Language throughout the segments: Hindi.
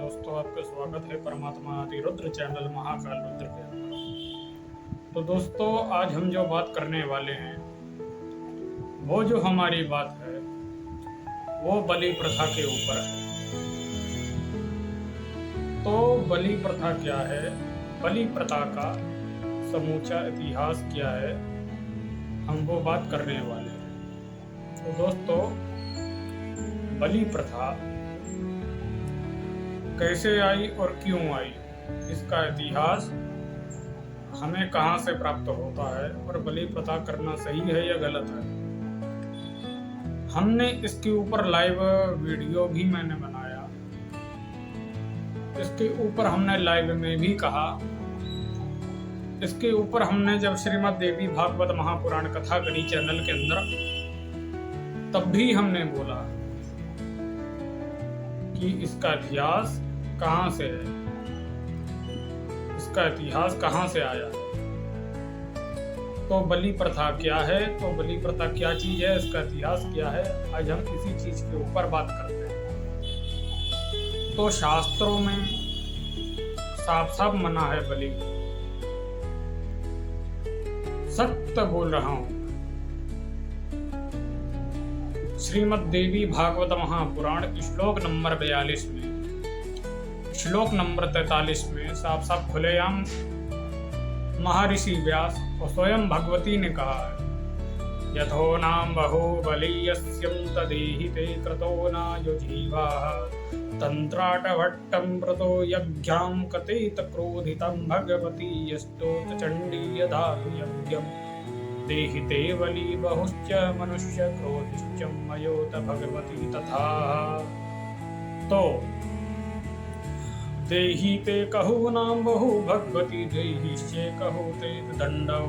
दोस्तों, आपका स्वागत है परमात्मा आदि रुद्र चैनल महाकाल रुद्र के अंदर। तो दोस्तों, आज हम जो बात करने वाले हैं वो जो हमारी बात है वो बलि प्रथा के ऊपर है। तो बलि प्रथा क्या है, बलि प्रथा का समूचा इतिहास क्या है, हम वो बात करने वाले हैं। तो दोस्तों, बलि प्रथा कैसे आई और क्यों आई, इसका इतिहास हमें कहाँ से प्राप्त होता है और बलि प्रथा करना सही है या गलत है। हमने इसके ऊपर लाइव वीडियो भी मैंने बनाया। इसके ऊपर हमने लाइव में भी कहा, इसके ऊपर हमने जब श्रीमद् देवी भागवत महापुराण कथा करी चैनल के अंदर, तब भी हमने बोला कि इसका इतिहास कहाँ से है, इसका इतिहास कहाँ से आया। तो बलि प्रथा क्या है, तो बलि प्रथा क्या चीज है, इसका इतिहास क्या है, आज हम इसी चीज के ऊपर बात करते हैं। तो शास्त्रों में साफ साफ मना है बलि। सत्य बोल रहा हूं। श्रीमद् देवी भागवत महापुराण श्लोक नंबर 42 में, श्लोक नंबर 43 में साफ साफ खुलेआम महर्षि व्यास और स्वयं भगवती ने कहा है, यथो नाम बहु बलीयस्यं तदेहि ते क्रतो नायुजीवाः तंत्राटभट्टं प्रतो यज्ञां कथेत क्रोधितं भगवती यस्तोत चंडी यदातु यज्ञं देहि ते बलि बहुश्च मनुष्य क्रोधिश्च मयोत भगवती तथा। तो देहि ते कहु नाम बहु भगवती देहि से कहु ते दंडौ।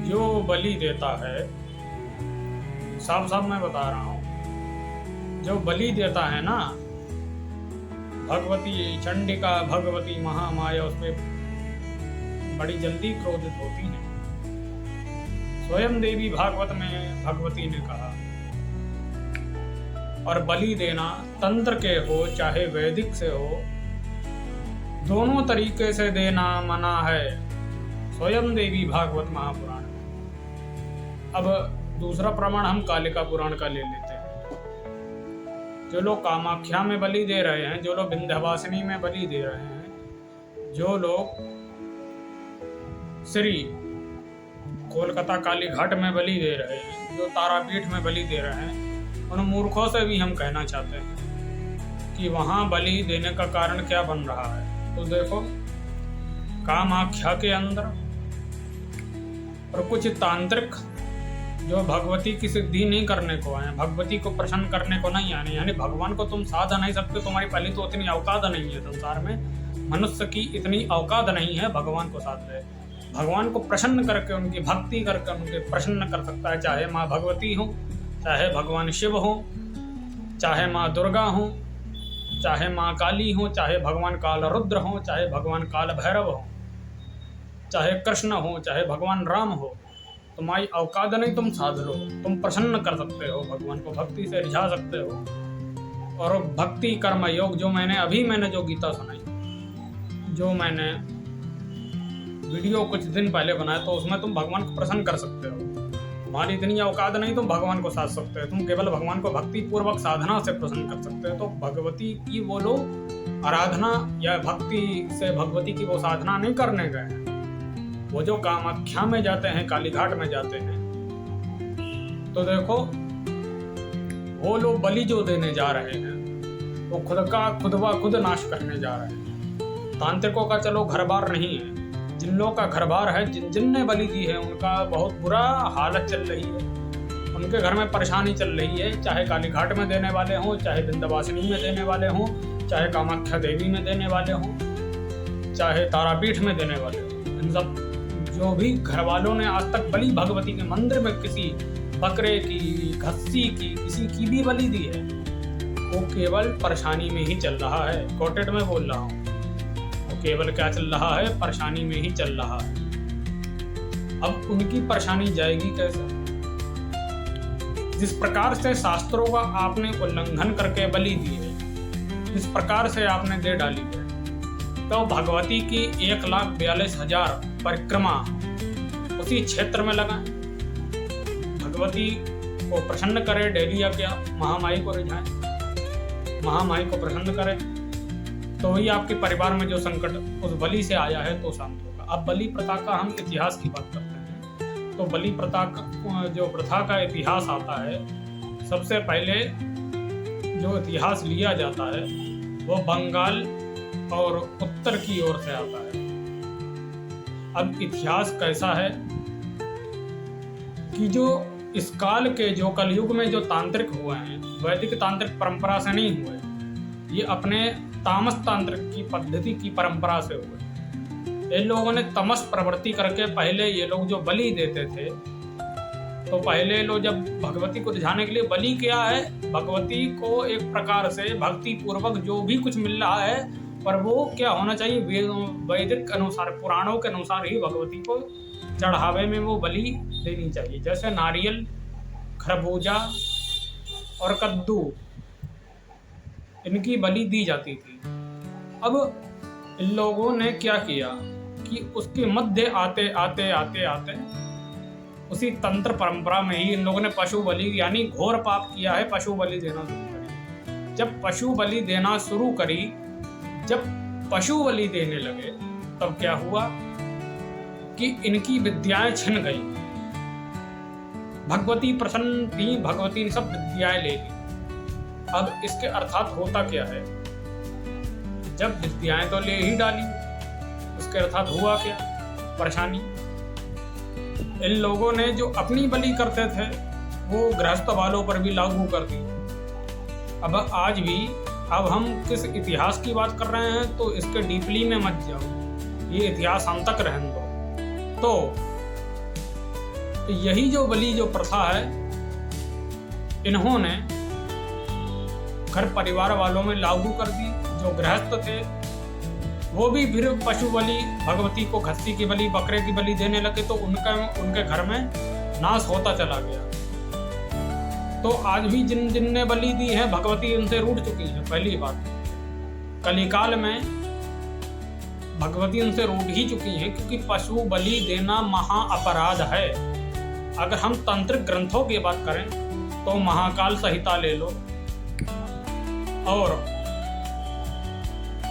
जो बलि देता है, साफ साफ मैं बता रहा हूं, जो बलि देता है ना, भगवती चंडिका भगवती महामाया उस पर बड़ी जल्दी क्रोधित होती है। स्वयं देवी भागवत में भगवती ने कहा। और बलि देना तंत्र के हो चाहे वैदिक से हो, दोनों तरीके से देना मना है, स्वयं देवी भागवत महापुराण। अब दूसरा प्रमाण हम कालिका पुराण का ले लेते हैं। जो लोग कामाख्या में बलि दे रहे हैं, जो लोग विंध्यवासिनी में बलि दे रहे हैं, जो लोग श्री कोलकाता काली घाट में बलि दे रहे हैं, जो तारापीठ में बलि दे रहे हैं, उन मूर्खों से भी हम कहना चाहते हैं कि वहां बलि देने का कारण क्या बन रहा है। तो देखो, कामाख्या के अंदर और कुछ तांत्रिक जो भगवती की सिद्धि नहीं करने को आए, भगवती को प्रसन्न करने को नहीं आने, यानी भगवान को तुम साध नहीं सकते, तुम्हारी पहले तो इतनी औकात नहीं है संसार में, मनुष्य की इतनी औकात नहीं है भगवान को साध ले। भगवान को प्रसन्न करके, उनकी भक्ति करके उनके प्रसन्न कर सकता है, चाहे माँ भगवती हो, चाहे भगवान शिव हो, चाहे माँ दुर्गा हो, चाहे माँ काली हो, चाहे भगवान काल रुद्र हो, चाहे भगवान काल भैरव हो, चाहे कृष्ण हो, चाहे भगवान राम हो। तुम्हारी औकात नहीं, तुम साध लो, तुम प्रसन्न कर सकते हो भगवान को, भक्ति से रिझा सकते हो। और भक्ति कर्म योग जो मैंने जो गीता सुनाई, जो मैंने वीडियो कुछ दिन पहले बनाया, तो उसमें तुम भगवान को प्रसन्न कर सकते हो। तुम्हारी इतनी औकात नहीं, तुम भगवान को साध सकते हो, तुम केवल भगवान को भक्ति पूर्वक साधना से प्रसन्न कर सकते हो। तो भगवती की वो लोग आराधना या भक्ति से भगवती की वो साधना नहीं करने गए हैं। वो जो कामाख्या में जाते हैं, कालीघाट में जाते हैं, तो देखो वो लोग बलि जो देने जा रहे हैं, वो खुद का खुद नाश करने जा रहे हैं। तांत्रिकों का चलो घर बार नहीं है, जिन लोगों का घर बार है, जिनने बलि दी है, उनका बहुत बुरा हालत चल रही है, उनके घर में परेशानी चल रही है। चाहे कालीघाट में देने वाले हों, चाहे विंध्यवासिनी में देने वाले हों, चाहे कामाख्या देवी में देने वाले हों, चाहे तारापीठ में देने वाले हों, इन सब जो भी घर वालों ने आज तक बलि भगवती के मंदिर में किसी बकरे की, खस्सी की, किसी की भी बलि दी है, वो केवल परेशानी में ही चल रहा है। कोटेड में बोल रहा हूँ, केवल क्या चल रहा है, परेशानी में ही चल रहा है। अब उनकी परेशानी जाएगी कैसे? जिस प्रकार से शास्त्रों का आपने उल्लंघन करके बलि दी है, जिस प्रकार से आपने दे डाली है, तो भगवती की 1,42,000 परिक्रमा उसी क्षेत्र में लगाएं। भगवती को प्रसन्न करे, डेलिया क्या महामाई को रिझाएं, महामाई को प्रसन्न करें, तो ही आपके परिवार में जो संकट उस बलि से आया है तो शांत होगा। अब बलि प्रथा का हम इतिहास की बात करते हैं, तो बलि प्रथा का जो प्रथा का इतिहास आता है, सबसे पहले जो इतिहास लिया जाता है वो बंगाल और उत्तर की ओर से आता है। अब इतिहास कैसा है कि जो इस काल के जो कलयुग में जो तांत्रिक हुए हैं, वैदिक तांत्रिक परंपरा से नहीं हुए, ये अपने तामस तांत्रिक की पद्धति की परंपरा से हुए। इन लोगों ने तमस प्रवृत्ति करके पहले ये लोग जो बलि देते थे, तो पहले लोग जब भगवती को रिझाने के लिए बलि क्या है, भगवती को एक प्रकार से भक्ति पूर्वक जो भी कुछ मिल रहा है, पर वो क्या होना चाहिए, वैदिक अनुसार, पुराणों के अनुसार ही भगवती को चढ़ावे में वो बलि देनी चाहिए। जैसे नारियल, खरबूजा और कद्दू, इनकी बलि दी जाती थी। अब इन लोगों ने क्या किया कि उसके मध्य आते आते आते आते उसी तंत्र परंपरा में ही इन लोगों ने पशु बलि यानी घोर पाप किया है, पशु बलि देना शुरू करी। जब पशु बलि देना शुरू करी, जब पशु बलि देने लगे, तब क्या हुआ कि इनकी विद्याएं छिन गई। भगवती प्रसन्न थी, भगवती ने सब विद्याएं ले ली। अब इसके अर्थात होता क्या है, जब विद्याएं तो ले ही डाली, उसके अर्थात हुआ क्या, परेशानी। इन लोगों ने जो अपनी बलि करते थे वो गृहस्थ वालों पर भी लागू कर दी। अब आज भी, अब हम किस इतिहास की बात कर रहे हैं तो इसके डीपली में मत जाओ, ये इतिहास हम तक रहने दो। तो यही जो बलि जो प्रथा है, इन्होंने घर परिवार वालों में लागू कर दी। जो गृहस्थ थे वो भी फिर पशु बलि, भगवती को खस्सी की बलि, बकरे की बलि देने लगे, तो उनके घर में नाश होता चला गया। तो आज भी जिनने बलि दी है, भगवती उनसे रूठ चुकी है। पहली बात, कलिकाल में भगवती उनसे रूठ ही चुकी है, क्योंकि पशु बलि देना महा अपराध है। अगर हम तांत्रिक ग्रंथों की बात करें तो महाकाल संहिता ले लो,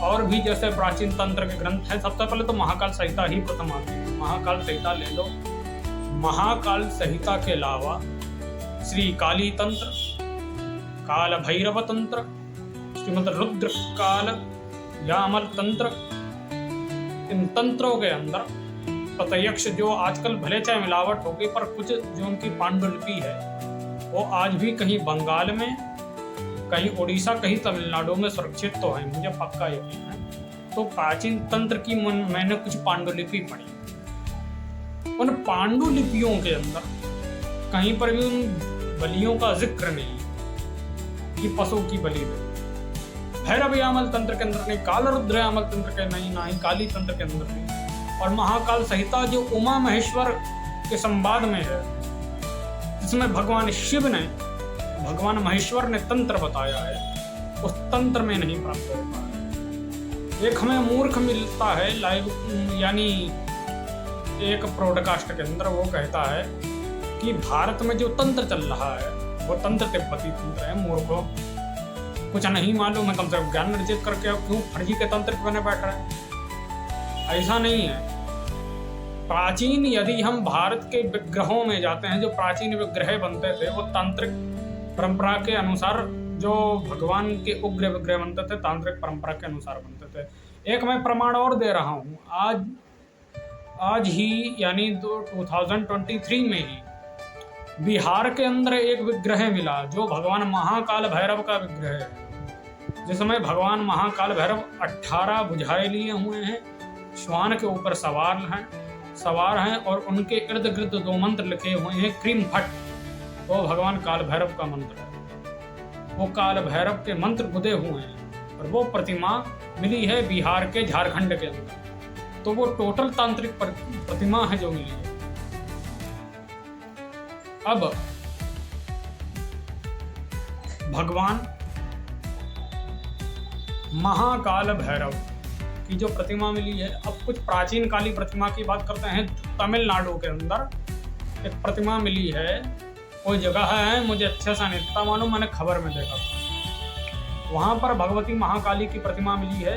और भी जैसे प्राचीन तंत्र के ग्रंथ हैं, सबसे पहले तो महाकाल संहिता ही प्रथम आती है। महाकाल संहिता ले लो। महाकाल संहिता के अलावा श्री काली तंत्र, काल भैरव तंत्र, श्रीमद रुद्र काल यामल तंत्र, इन तंत्रों के अंदर प्रत्यक्ष जो आजकल भले चाहे मिलावट होगी, पर कुछ जो उनकी पांडुलिपि है वो आज भी कहीं बंगाल में, कहीं उड़ीसा, कहीं तमिलनाडु में सुरक्षित तो है, मुझे पक्का यकीन है। तो प्राचीन तंत्र की मैंने कुछ पांडुलिपि पढ़ी। उन पांडुलिपियों के अंदर कहीं पर भी उन बलियों का जिक्र नहीं कि पशु की बलि दे। भैरव यामल तंत्र के अंदर नहीं, काल रुद्र यामल तंत्र के नहीं, ना ही काली तंत्र के अंदर नहीं। और महाकाल संहिता जो उमा महेश्वर के संवाद में है, जिसमें भगवान शिव ने, भगवान महेश्वर ने तंत्र बताया है, उस तंत्र में नहीं प्राप्त हो पाया। एक हमें मूर्ख मिलता है लाइव, यानी एक ब्रॉडकास्ट के अंदर, वो कहता है कि भारत में जो तंत्र चल रहा है वो तंत्र तिब्बती तंत्र है। मूर्खों, कुछ नहीं मालूम है, कम से कम ज्ञान अर्जित करके क्यों फर्जी के तंत्र बने बैठ रहे हैं। ऐसा नहीं है। प्राचीन, यदि हम भारत के विग्रहों में जाते हैं, जो प्राचीन विग्रह बनते थे वो तांत्रिक परंपरा के अनुसार, जो भगवान के उग्र विग्रह बनते थे, तांत्रिक परंपरा के अनुसार बनते थे। एक मैं प्रमाण और दे रहा हूँ, आज ही यानी 2023 में ही बिहार के अंदर एक विग्रह मिला जो भगवान महाकाल भैरव का विग्रह है, जिसमें भगवान महाकाल भैरव 18 भुजाएं लिए हुए हैं, श्वान के ऊपर सवार हैं और उनके इर्द गिर्द 2 मंत्र लिखे हुए हैं, क्रीम फट, वो भगवान काल भैरव का मंत्र है। वो काल भैरव के मंत्र गुदे हुए हैं और वो प्रतिमा मिली है बिहार के झारखंड के अंदर। तो वो टोटल तांत्रिक प्रतिमा है जो मिली है। अब भगवान महाकाल भैरव की जो प्रतिमा मिली है। अब कुछ प्राचीन काली प्रतिमा की बात करते हैं। तमिलनाडु के अंदर एक प्रतिमा मिली है, कोई जगह है, मुझे अच्छे से नहीं पता मालूम, मैंने खबर में देखा था। वहाँ पर भगवती महाकाली की प्रतिमा मिली है,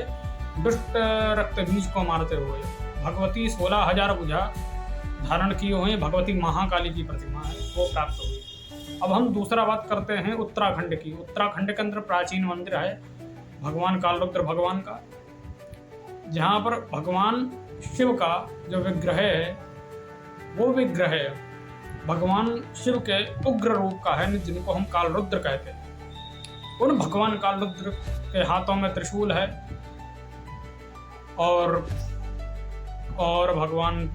दुष्ट रक्त बीज को मारते हुए। भगवती 16,000 भुजा धारण किए हुए भगवती महाकाली की प्रतिमा है, वो प्राप्त हुई। अब हम दूसरा बात करते हैं उत्तराखंड की। उत्तराखंड के अंदर प्राचीन मंदिर है भगवान कालरुद्र भगवान का, जहाँ पर भगवान शिव का जो विग्रह है, वो विग्रह भगवान शिव के उग्र रूप का है, जिनको हम कालरुद्र कहते हैं। उन भगवान कालरुद्र के हाथों में त्रिशूल है और भगवान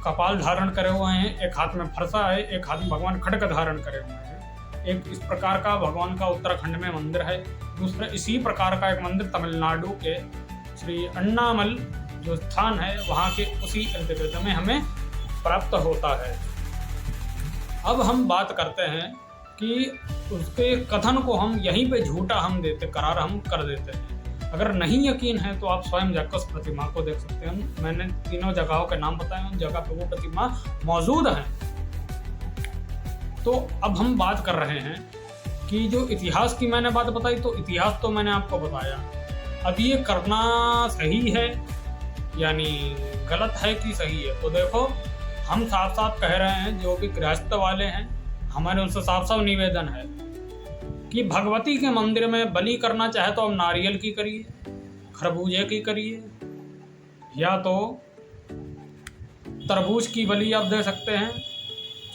कपाल धारण करे हुए हैं, एक हाथ में फरसा है, एक हाथ में भगवान खड्ग धारण करे हुए हैं। एक इस प्रकार का भगवान का उत्तराखंड में मंदिर है। दूसरा इसी प्रकार का एक मंदिर तमिलनाडु के श्री अन्नामल जो स्थान है, वहाँ के उसी इर्द गिर्द में हमें प्राप्त होता है। अब हम बात करते हैं कि उसके कथन को हम यहीं पे झूठा करार हम कर देते हैं। अगर नहीं यकीन है तो आप स्वयं जाकर उस प्रतिमा को देख सकते हैं। मैंने तीनों जगहों के नाम बताए, उन जगह पे वो प्रतिमा मौजूद है। तो अब हम बात कर रहे हैं कि जो इतिहास की मैंने बात बताई, तो इतिहास तो मैंने आपको बताया। अब ये करना सही है यानी गलत है कि सही है, तो देखो हम साफ साफ कह रहे हैं, जो भी गृहस्थ वाले हैं हमारे उनसे साफ साफ निवेदन है कि भगवती के मंदिर में बलि करना चाहे तो अब नारियल की करिए, खरबूजे की करिए, या तो तरबूज की बलि आप दे सकते हैं।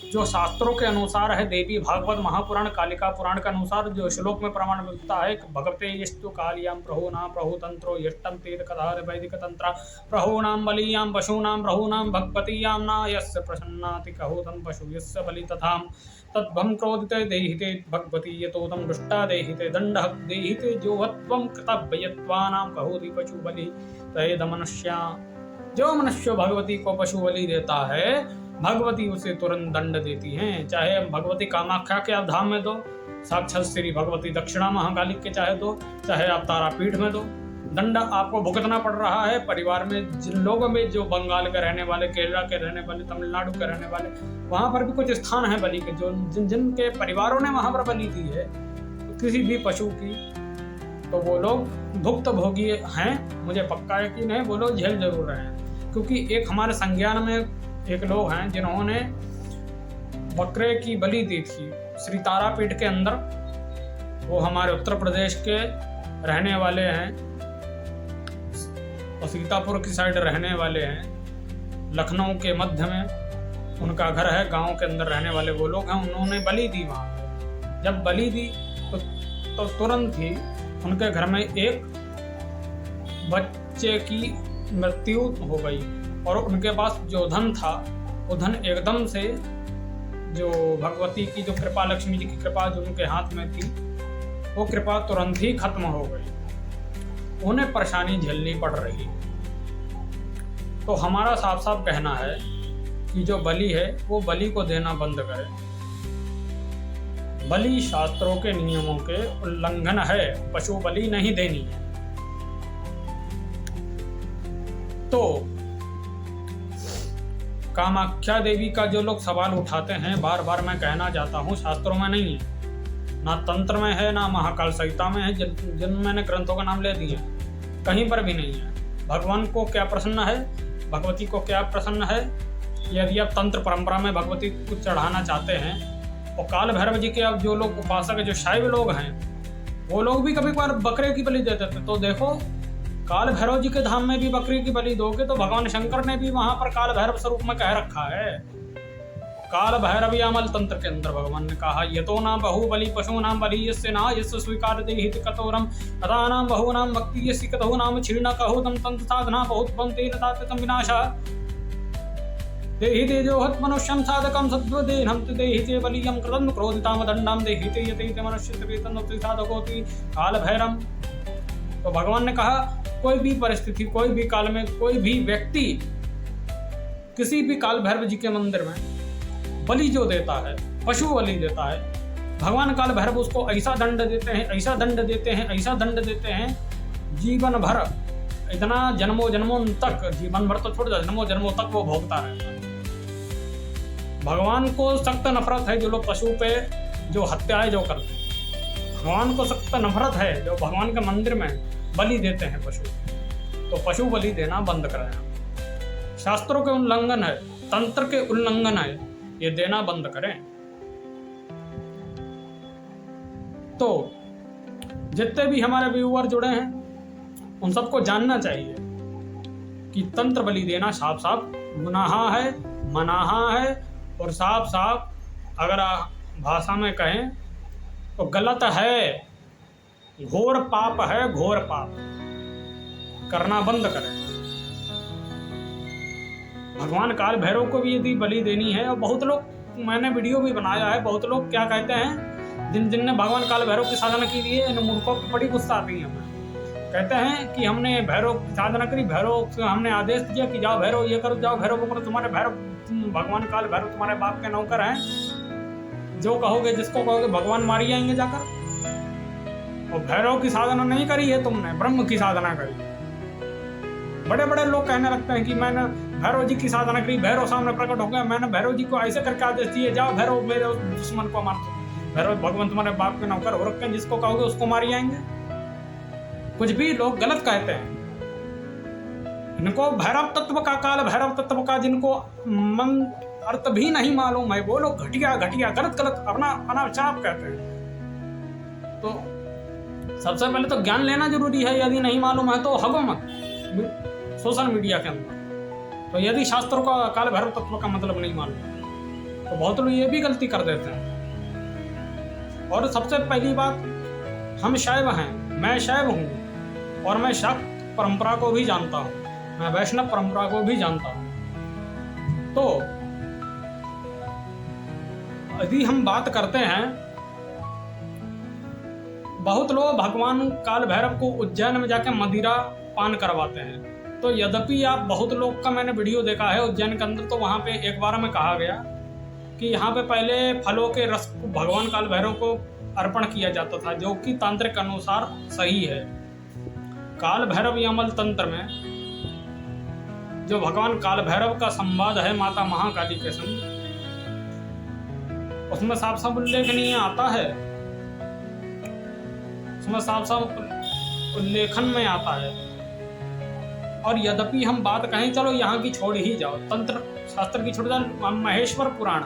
जो शास्त्रों के अनुसार है, देवी भागवत महापुराण कालिका पुराण के अनुसार जो श्लोक में प्रमाण मिलता है, भगवते यस्तु कालियां प्रभूनां प्रभुतंत्रो यष्टम तीर्थ कथा वैदिक तंत्र प्रभूनां बलियां पशूनां प्रभूनां भगवतीयां न यस्य प्रसन्नाति कहोतं पशु यस्य बलि तथां तद्भं क्रोधिते देहिते भगवती यतो तं दुष्टा देहिते दंडः देहिते जोहत्वं कृतव्यत्वानां कहोति पशु बलि तयेद मनुष्या। जो मनुष्य भगवती को पशु बलि देता है, भगवती उसे तुरंत दंड देती हैं। चाहे भगवती कामाख्या के आप धाम में दो, साक्षात श्री भगवती दक्षिणा महाकाली के चाहे दो, चाहे आप तारापीठ में दो, दंड आपको भुगतना पड़ रहा है। परिवार में जिन लोगों में जो बंगाल के रहने वाले, केरला के रहने वाले, तमिलनाडु के रहने वाले, वहाँ पर भी कुछ स्थान है बलि के, जो जिनके परिवारों ने वहाँ पर बलि दी है किसी भी पशु की, तो वो लोग भुक्तभोगी हैं। मुझे पक्का यकीन है वो लोग झेल जरूर रहे हैं, क्योंकि एक हमारे संज्ञान में एक लोग हैं जिन्होंने बकरे की बलि दी थी श्री तारापीठ के अंदर। वो हमारे उत्तर प्रदेश के रहने वाले हैं और सीतापुर की साइड रहने वाले हैं, लखनऊ के मध्य में उनका घर है, गांव के अंदर रहने वाले वो लोग हैं। उन्होंने बलि दी वहाँ पर। जब बलि दी तो तुरंत ही उनके घर में एक बच्चे की मृत्यु हो गई और उनके पास जो धन था वो धन एकदम से, जो भगवती की जो कृपा, लक्ष्मी जी की कृपा जो उनके हाथ में थी, वो कृपा तुरंत ही खत्म हो गई। उन्हें परेशानी झेलनी पड़ रही। तो हमारा साफ साफ कहना है कि जो बलि है वो बलि को देना बंद करे। बलि शास्त्रों के नियमों के उल्लंघन है, पशु बलि नहीं देनी है। तो कामाख्या देवी का जो लोग सवाल उठाते हैं, बार बार मैं कहना चाहता हूँ, शास्त्रों में नहीं है, ना तंत्र में है, ना महाकाल संहिता में है, जिन मैंने ग्रंथों का नाम ले दिए, कहीं पर भी नहीं है। भगवान को क्या प्रसन्न है, भगवती को क्या प्रसन्न है, यदि आप तंत्र परंपरा में भगवती को चढ़ाना चाहते हैं, और काल भैरव जी के अब जो लोग उपासक, जो शैव लोग हैं, वो लोग भी कभी कभार बकरे की बलि देते थे। तो देखो, काल भैरव जी के धाम में भी बकरी की बलि दोगे तो भगवान शंकर ने भी वहां पर काल भैरव स्वरूप में कह रखा है। काल भैरव यामल तंत्र के अंदर भगवान ने कहा, यतो नाम बहु बलि पशु नाम बलि यस्य ना यस्य स्वीकार देहित कतोरम अता नाम बहु नाम भक्ति यस्य कतहु नाम क्षीण कहु तम तंत्र साधना बहुत बंते नताते तम विनाशा देहिते जोहत मनुष्यम साधकम सद्वदेहम देहिते बलियम कृतं क्रोधिताम दंडम देहिते यते मनुष्य वेतन साधकोति काल भैरम। तो भगवान ने कहा, कोई भी परिस्थिति, कोई भी काल में कोई भी व्यक्ति किसी भी काल भैरव जी के मंदिर में बलि जो देता है, पशु बलि देता है, भगवान काल भैरव उसको ऐसा दंड देते हैं, ऐसा दंड देते हैं, ऐसा दंड देते हैं, जीवन भर, इतना जन्मों जन्मों तक, जीवन भर तो छोड़ जाए, जन्मों जन्मों तक वो भोगता रहता है। भगवान को सख्त नफरत है जो लोग पशु पे जो हत्याएं जो करते हैं। भगवान को सख्त नफरत है जो भगवान के मंदिर में बलि देते हैं पशु। तो पशु बलि देना बंद करें। शास्त्रों के उल्लंघन है, तंत्र के उल्लंघन है, ये देना बंद करें। तो जितने भी हमारे व्यूअर जुड़े हैं उन सबको जानना चाहिए कि तंत्र बलि देना साफ साफ गुनाह है, मनाहा है, और साफ साफ अगर भाषा में कहें तो गलत है, घोर पाप है, घोर पाप। करना बंद करें। भगवान काल भैरव को भी यदि बलि देनी है, और बहुत लोग, मैंने वीडियो भी बनाया है, बहुत लोग क्या कहते हैं, जिनने भगवान काल भैरव की साधना की है, इन मूर्खों की बड़ी गुस्सा आती है हमें। कहते हैं कि हमने भैरव की साधना करी, भैरव से हमने आदेश दिया कि जाओ भैरव ये करो, जाओ भैरव वो करो, तुम्हारे भैरव, भगवान काल भैरव तुम्हारे बाप के नौकर हैं, जो कहोगे जिसको कहोगे भगवान मारी जाएंगे जाकर। और भैरव की साधना नहीं करी है तुमने, ब्रह्म की साधना करी। बड़े बड़े लोग कहने लगते हैं कि मैंने भैरव जी की साधना करी, भैरव सामने प्रकट हो गया, मैंने भैरव जी को ऐसे करके आदेश दिए, जाओ भैरव मेरे दुश्मन को मार दो। भैरव भगवान तुम्हारे बाप के नौकर हो रखे हैं, जिसको कहोगे उसको मारी जाएंगे। कुछ भी लोग गलत कहते हैं। इनको भैरव तत्व का, काल भैरव तत्व का जिनको मन अर्थ भी नहीं मालूम है, वो लोग घटिया घटिया गलत गलत अपना अनाचार कहते हैं। तो सबसे पहले तो ज्ञान लेना जरूरी है। यदि नहीं मालूम है तो हगो मत सोशल मीडिया के अंदर। तो यदि शास्त्रों का काल भैरव तत्व का मतलब नहीं मालूम तो बहुत लोग ये भी गलती कर देते हैं। और सबसे पहली बात, हम शैव हैं, मैं शैव हूँ, और मैं शाक्त परंपरा को भी जानता हूँ, मैं वैष्णव परंपरा को भी जानता हूँ। तो यदि हम बात करते हैं, बहुत लोग भगवान काल भैरव को उज्जैन में जाके मदिरा पान करवाते हैं। तो यद्यपि आप, बहुत लोग का मैंने वीडियो देखा है उज्जैन के अंदर, तो वहाँ पे एक बार में कहा गया कि यहाँ पे पहले फलों के रस को भगवान काल भैरव को अर्पण किया जाता था, जो कि तांत्रिक अनुसार सही है। काल भैरव यमल तंत्र में जो भगवान काल भैरव का संवाद है माता महाकाली के संग, उसमें साफ साफ उल्लेखनीय आता है, उसमें साफ साफ उल्लेखन में आता है। और यद्यपि हम बात कहें, चलो यहाँ की छोड़ ही जाओ, तंत्र शास्त्र की छोड़ जाओ, महेश्वर पुराण,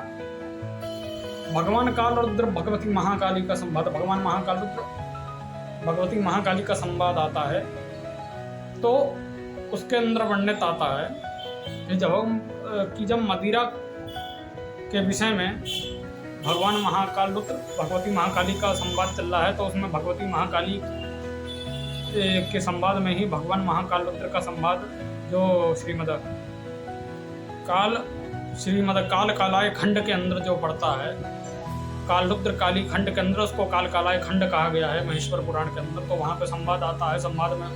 भगवान काल रुद्र भगवती महाकाली का संवाद, भगवान महाकाल रुद्र भगवती महाकाली का संवाद आता है, तो उसके अंदर वर्णित आता है कि जब मदिरा के विषय में भगवान महाकाल रुद्र भगवती महाकाली का संवाद चल रहा है, तो उसमें भगवती महाकाली के संवाद में ही भगवान महाकाल रुद्र का संवाद, जो श्रीमद काल कालाय खंड के अंदर जो पड़ता है, काल रुद्र काली खंड के अंदर उसको काल कालाय खंड कहा गया है महेश्वर पुराण के अंदर। तो वहाँ पे संवाद आता है, संवाद में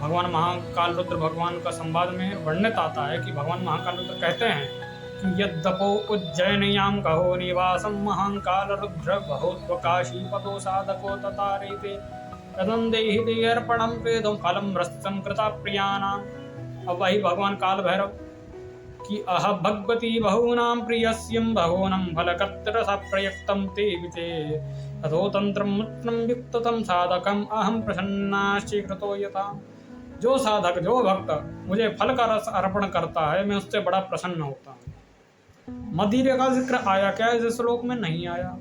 भगवान महाकाल रुद्र भगवान का संवाद में वर्णित आता है कि भगवान महाकाल रुद्र कहते हैं कि यद्यपो उज्जैनयाम कहो निवासम महाकाल रुद्र बहुत्वकाशी पदो साधको ततारेते तदंदेहि देहर्पणम वेदम फलम रस्तम कृता प्रियानाम। अब वही भगवान काल भैरव कि अह भगवती बहूनां प्रियस्यं बहूनं फलकत्र प्रयुक्तं ते विचे तथो तंत्रं मुत्रं युक्तं साधकम् अहं प्रसन्नाश्चीकृतो यथा। जो साधक, जो भक्त मुझे फल का रस अर्पण करता है, मैं उससे बड़ा प्रसन्न होता हूँ। मदिरा का जिक्र आया क्या इस श्लोक में? नहीं आया।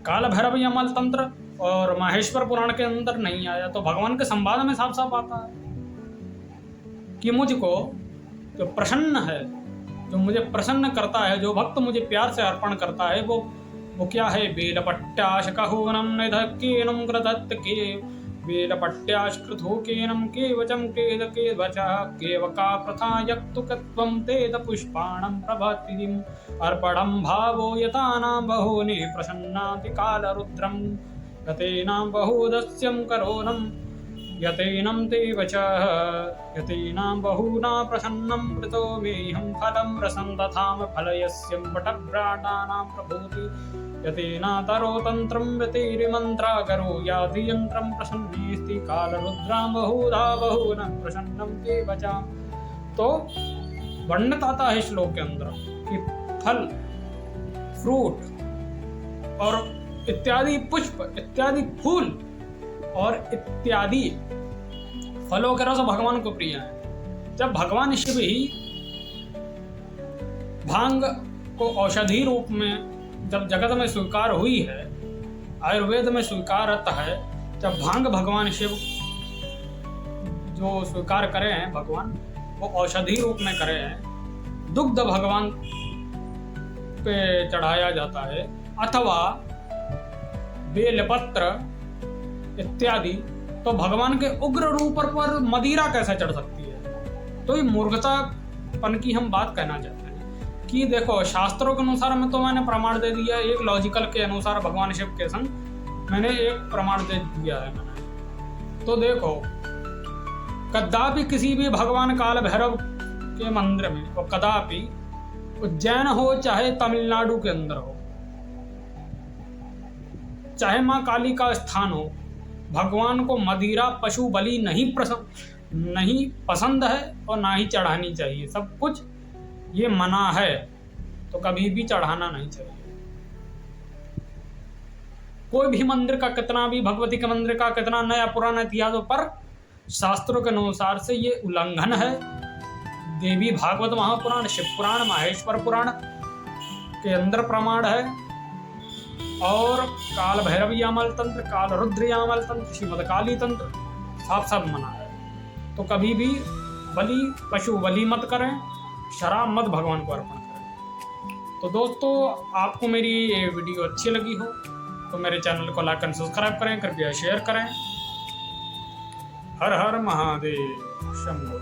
काल भैरव यमल तंत्र और माहेश्वर पुराण के अंदर नहीं आया। तो भगवान के संवाद में साफ साफ आता है कि मुझको जो प्रसन्न है, जो मुझे प्रसन्न करता है, जो भक्त मुझे प्यार से अर्पण करता है, वो क्या है? बेलपट्टाशकहूनम निधक्केनम कृतत् के बेलपट्टाशकृतोकेनम केवचम केद केवचः केवका प्रथा यक्तुकत्वं तेद पुष्पाणं प्रभतिदिम अर्पणं भावो यतानां बहूनि प्रसन्नाति कालरुद्रं गतेनां बहुदस्यं करोनं यतेनं ते वचः यतीनां बहुना प्रसन्नं मृतो मेऽहं फलं रसं दधाम फलयस्यं वटव्रातानां प्रभूति यतेना तरो तन्त्रं यतिर्मन्त्राकरो याधियन्त्रं प्रसन्नेस्ति कालरुद्रां बहुधा बहुना प्रसन्नं ते वचाम। तो वर्णित आता है श्लोक के अंदर कि फल, फ्रूट और इत्यादि पुष्प, इत्यादि फूल और इत्यादि फलों के रस भगवान को प्रिय है। जब भगवान शिव ही भांग को औषधि रूप में जब जगत में स्वीकार हुई है, आयुर्वेद में स्वीकार रहता है, जब भांग भगवान शिव जो स्वीकार करे हैं भगवान, वो औषधि रूप में करे हैं, दुग्ध भगवान पे चढ़ाया जाता है अथवा बेलपत्र इत्यादि, तो भगवान के उग्र रूप पर मदिरा कैसे चढ़ सकती है? तो ये मूर्खतापन की हम बात कहना चाहते हैं कि देखो, शास्त्रों के अनुसार में तो मैंने प्रमाण दे दिया, एक लॉजिकल के अनुसार भगवान शिव के संग मैंने एक प्रमाण दे दिया है मैंने। तो देखो, कदापि किसी भी भगवान काल भैरव के मंदिर में, और कदापि उज्जैन हो चाहे तमिलनाडु के अंदर हो, चाहे माँ काली का स्थान हो, भगवान को मदिरा पशु बलि नहीं पसंद है और ना ही चढ़ानी चाहिए। सब कुछ ये मना है, तो कभी भी चढ़ाना नहीं चाहिए। कोई भी मंदिर का कितना भी, भगवती के मंदिर का कितना नया पुराना इतिहास हो, पर शास्त्रों के अनुसार से ये उल्लंघन है। देवी भागवत महापुराण, शिव पुराण, माहेश्वर पुराण के अंदर प्रमाण है, और काल भैरव यामल तंत्र, काल रुद्र यामल तंत्र, श्रीमद काली तंत्र साफ साफ मना है। तो कभी भी पशु बलि मत करें, शराब मत भगवान को अर्पण करें। तो दोस्तों, आपको मेरी ये वीडियो अच्छी लगी हो तो मेरे चैनल को लाइक एंड सब्सक्राइब करें, कृपया शेयर करें। हर हर महादेव शंभो।